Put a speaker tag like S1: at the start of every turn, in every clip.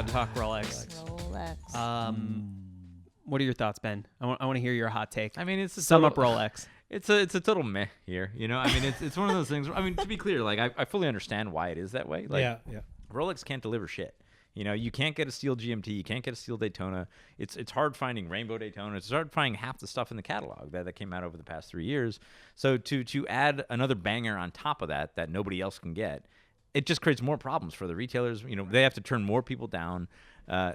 S1: talk Rolex.
S2: Rolex.
S1: What are your thoughts, Ben? I want to hear your hot take.
S3: I mean, it's a
S1: Sum up
S3: total-
S1: Rolex.
S3: It's a total meh here, you know. I mean, it's one of those things. I mean, to be clear, like I fully understand why it is that way. Like,
S4: yeah.
S3: Rolex can't deliver shit. You know, you can't get a steel GMT, you can't get a steel Daytona. It's hard finding rainbow Daytona. It's hard finding half the stuff in the catalog that came out over the past 3 years. So to add another banger on top of that nobody else can get, it just creates more problems for the retailers. You know, they have to turn more people down.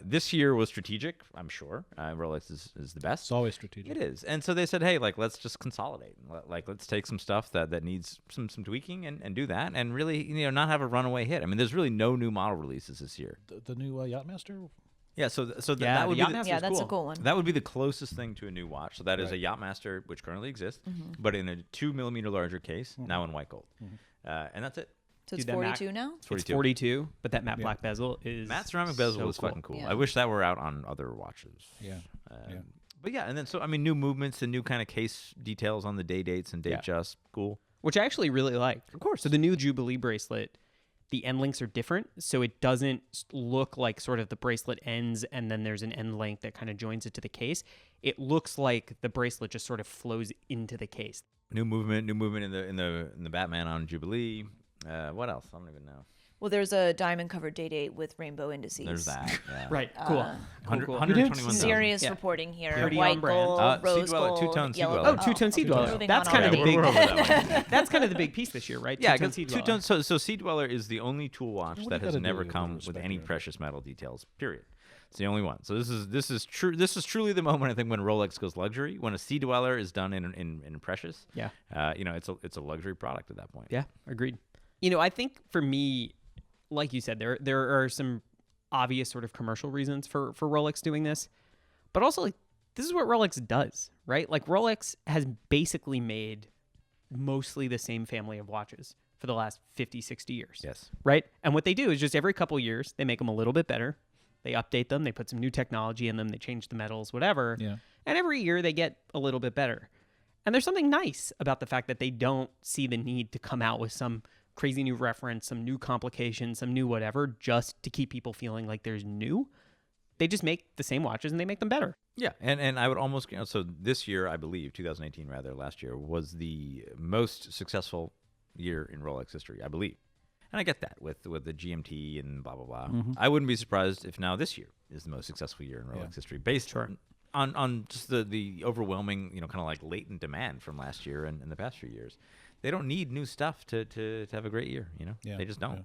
S3: This year was strategic, I'm sure. Rolex is the best.
S4: It's always strategic.
S3: It is. And so they said, hey, like, let's just consolidate. Like, let's take some stuff that needs some tweaking and do that and really, you know, not have a runaway hit. I mean, there's really no new model releases this year.
S4: The new Yachtmaster?
S3: Yeah, so
S1: Yeah,
S3: that would
S1: the
S3: be
S1: Yachtmaster's
S2: Yeah, that's
S1: cool.
S2: a cool one.
S3: that would be the closest thing to a new watch. So that is a
S4: Right.
S3: Yachtmaster, which currently exists, but in a 2mm larger case, now in white gold. And that's it.
S2: So it's
S1: Dude, that Mac-
S2: 42 now?
S3: It's
S1: It's
S3: 42.
S1: 42, but that matte black bezel is
S3: Matte ceramic bezel
S1: so
S3: was fucking cool.
S2: Yeah.
S3: I wish that were out on other watches.
S4: Yeah.
S3: But yeah, and then so I mean, new movements and new kind of case details on the day dates and date
S1: Yeah.
S3: just cool.
S1: Which I actually really like.
S3: Of course.
S1: So the new Jubilee bracelet, the end links are different, so it doesn't look like sort of the bracelet ends and then there's an end link that kind of joins it to the case. It looks like the bracelet just sort of flows into the case.
S3: New movement in the Batman on Jubilee. What else? I don't even know.
S2: Well, there's a diamond covered day date with rainbow indices.
S3: There's that. Yeah.
S1: Right. Cool.
S3: 121,000.
S2: Serious
S1: Yeah.
S2: reporting here.
S1: Pretty
S2: White
S1: on brand.
S2: gold,
S3: Sea
S2: rose
S3: dweller,
S2: gold,
S3: two-tone sea
S2: yellow
S3: dweller.
S2: gold.
S1: Oh, two-tone sea dweller.
S2: Moving
S1: That's
S2: on
S1: kind of the
S2: already.
S1: big.
S3: We're over that one.
S1: That's kind of the big piece this year, right?
S3: Yeah,
S1: Two-tone
S3: because
S1: sea dweller.
S3: two-tone. So Sea Dweller is the only tool watch
S4: What do
S3: that
S4: you
S3: has
S4: gotta do
S3: never
S4: with
S3: come with
S4: respect
S3: any
S4: to it?
S3: precious metal details. Period. It's the only one. So this is true. This is truly the moment I think when Rolex goes luxury. When a Sea Dweller is done in precious.
S1: Yeah.
S3: You know, it's a luxury product at that point.
S1: Yeah, agreed. You know, I think for me, like you said, there are some obvious sort of commercial reasons for Rolex doing this, but also like this is what Rolex does, right? Like Rolex has basically made mostly the same family of watches for the last 50, 60 years.
S3: Yes.
S1: Right? And what they do is just every couple years, they make them a little bit better. They update them, they put some new technology in them, they change the metals, whatever.
S4: Yeah.
S1: And every year they get a little bit better. And there's something nice about the fact that they don't see the need to come out with some crazy new reference, some new complication, some new whatever, just to keep people feeling like there's new. They just make the same watches and they make them better.
S3: Yeah, and I would almost so this year, I believe 2018 rather, last year was the most successful year in Rolex history, I believe. And I get that with the GMT and blah blah blah. I wouldn't be surprised if now this year is the most successful year in Rolex history, based on just the overwhelming, you know, kind of like latent demand from last year and the past few years. They don't need new stuff to have a great year, you know.
S4: Yeah,
S3: They just don't.